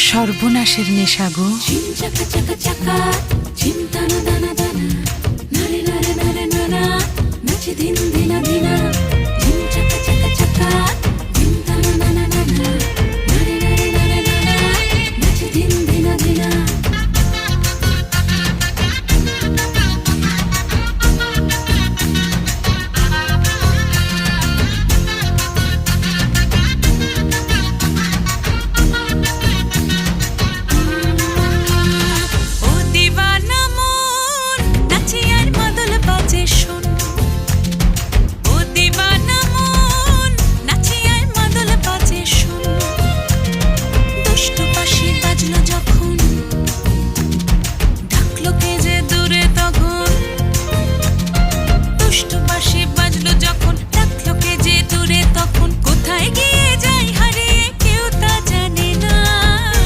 সর্বনাশের নেশা গো। ঝিম চাকা চাকা চাকা ঝিম টানা দানা দানা নারে নারে নারে নানা নাচে দিন দিনা দিনা ঝিম চাকা চাকা চাকা ঝিম টানা দানা দানা নারে নারে নারে নানা নাচে দিন দিনা দিনা দুষ্টু পাশে